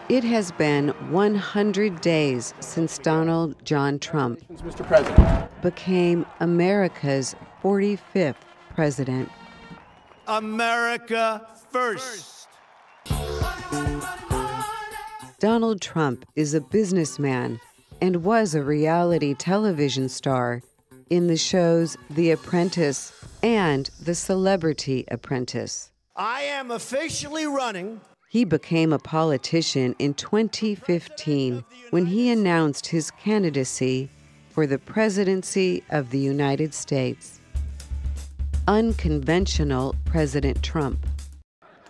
It has been 100 days since Donald John Trump Mr. President. became America's 45th president. America first. Donald Trump is a businessman and was a reality television star in the shows The Apprentice and The Celebrity Apprentice. I am officially running. He became a politician in 2015 when he announced his candidacy for the presidency of the United States. Unconventional President Trump.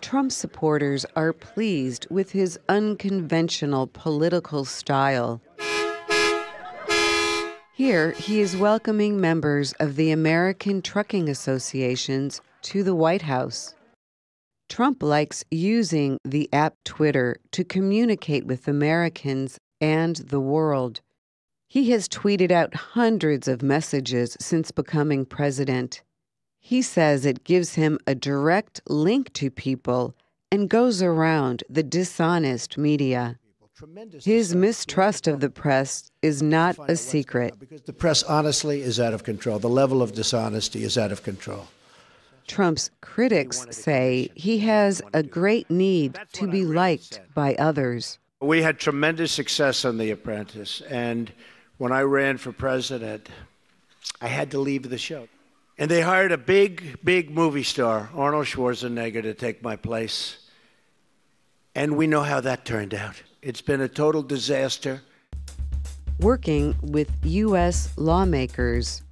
Trump supporters are pleased with his unconventional political style. Here, he is welcoming members of the American Trucking Associations to the White House. Trump likes using the app Twitter to communicate with Americans and the world. He has tweeted out hundreds of messages since becoming president. He says it gives him a direct link to people and goes around the dishonest media. His mistrust of the press is not a secret. Because the press, honestly, is out of control. The level of dishonesty is out of control. Trump's critics say he has a great need to be liked by others. We had tremendous success on The Apprentice, and when I ran for president, I had to leave the show. And they hired a big movie star, Arnold Schwarzenegger, to take my place. And we know how that turned out. It's been a total disaster. Working with U.S. lawmakers,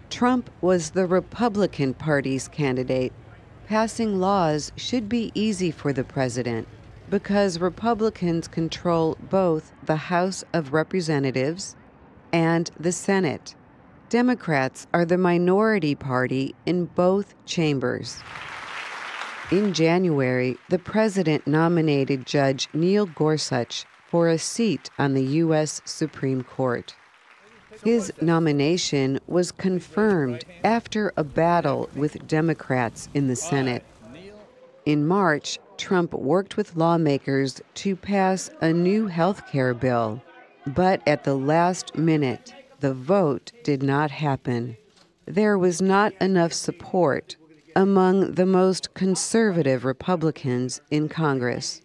Trump was the Republican Party's candidate. Passing laws should be easy for the president because Republicans control both the House of Representatives and the Senate. Democrats are the minority party in both chambers. In January, the president nominated Judge Neil Gorsuch for a seat on the U.S. Supreme Court. His nomination was confirmed after a battle with Democrats in the Senate. In March, Trump worked with lawmakers to pass a new health care bill, but at the last minute, the vote did not happen. There was not enough support among the most conservative Republicans in Congress.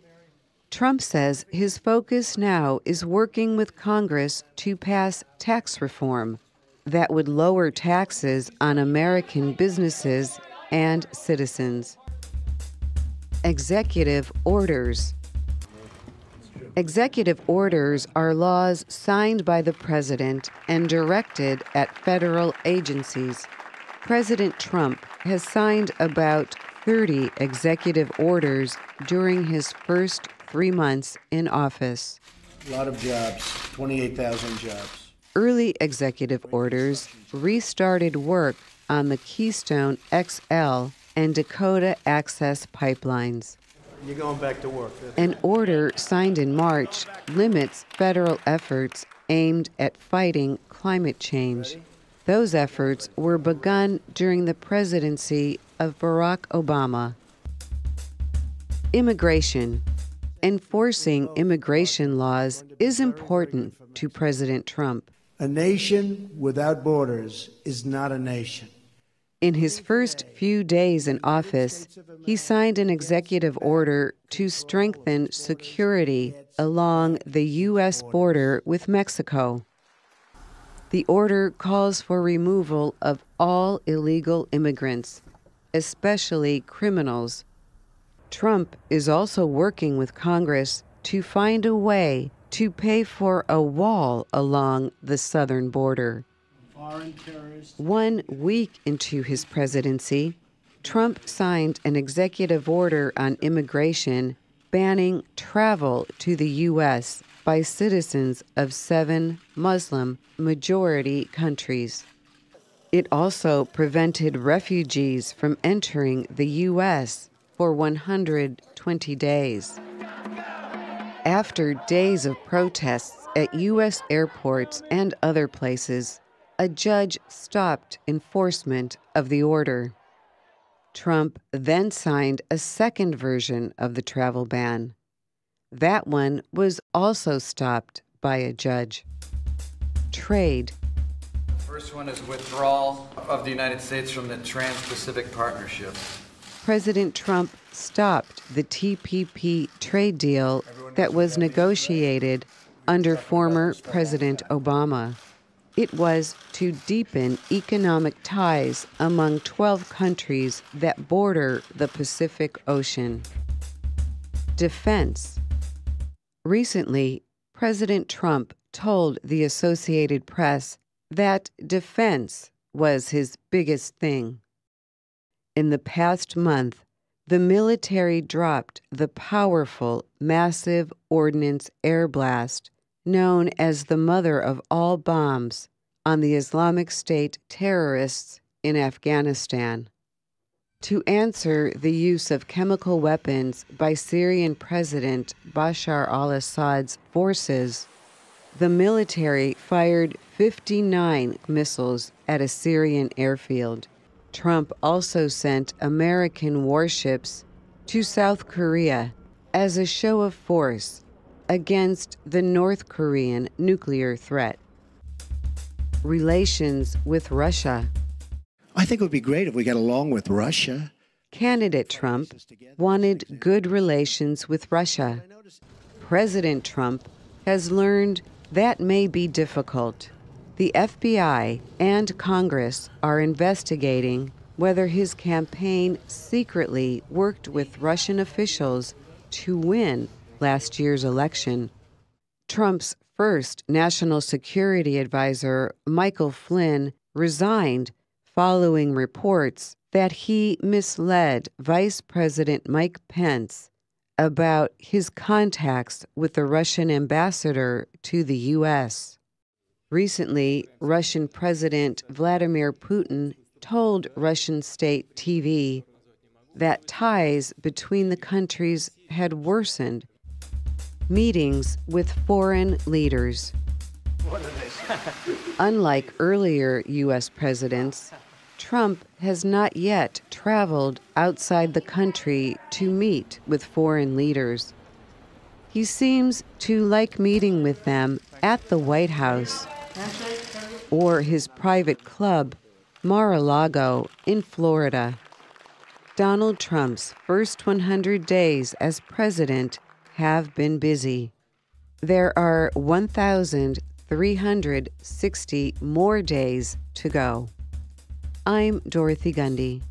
Trump says his focus now is working with Congress to pass tax reform that would lower taxes on American businesses and citizens. Executive orders. Executive orders are laws signed by the president and directed at federal agencies. President Trump has signed about 30 executive orders during his first 3 months in office. A lot of jobs, 28,000 jobs. Early executive orders restarted work on the Keystone XL and Dakota Access pipelines. You're going back to work. An order signed in March limits federal efforts aimed at fighting climate change. Those efforts were begun during the presidency of Barack Obama. Immigration. Enforcing immigration laws is important to President Trump. A nation without borders is not a nation. In his first few days in office, he signed an executive order to strengthen security along the U.S. border with Mexico. The order calls for removal of all illegal immigrants, especially criminals. Trump is also working with Congress to find a way to pay for a wall along the southern border. 1 week into his presidency, Trump signed an executive order on immigration banning travel to the U.S. by citizens of 7 Muslim-majority countries. It also prevented refugees from entering the U.S. for 120 days. After days of protests at U.S. airports and other places, a judge stopped enforcement of the order. Trump then signed a second version of the travel ban. That one was also stopped by a judge. Trade. The first one is withdrawal of the United States from the Trans-Pacific Partnership. President Trump stopped the TPP trade deal that was negotiated under former President Obama. It was to deepen economic ties among 12 countries that border the Pacific Ocean. Defense. Recently, President Trump told the Associated Press that defense was his biggest thing. In the past month, the military dropped the powerful, massive ordnance air blast known as the mother of all bombs on the Islamic State terrorists in Afghanistan. To answer the use of chemical weapons by Syrian President Bashar al-Assad's forces, the military fired 59 missiles at a Syrian airfield. Trump also sent American warships to South Korea as a show of force against the North Korean nuclear threat. Relations with Russia. I think it would be great if we got along with Russia. Candidate Trump wanted good relations with Russia. President Trump has learned that may be difficult. The FBI and Congress are investigating whether his campaign secretly worked with Russian officials to win last year's election. Trump's first national security advisor, Michael Flynn, resigned following reports that he misled Vice President Mike Pence about his contacts with the Russian ambassador to the U.S. Recently, Russian President Vladimir Putin told Russian state TV that ties between the countries had worsened. Meetings with foreign leaders. Unlike earlier U.S. presidents, Trump has not yet traveled outside the country to meet with foreign leaders. He seems to like meeting with them at the White House or his private club, Mar-a-Lago, in Florida. Donald Trump's first 100 days as president have been busy. There are 1,360 more days to go. I'm Dorothy Gundy.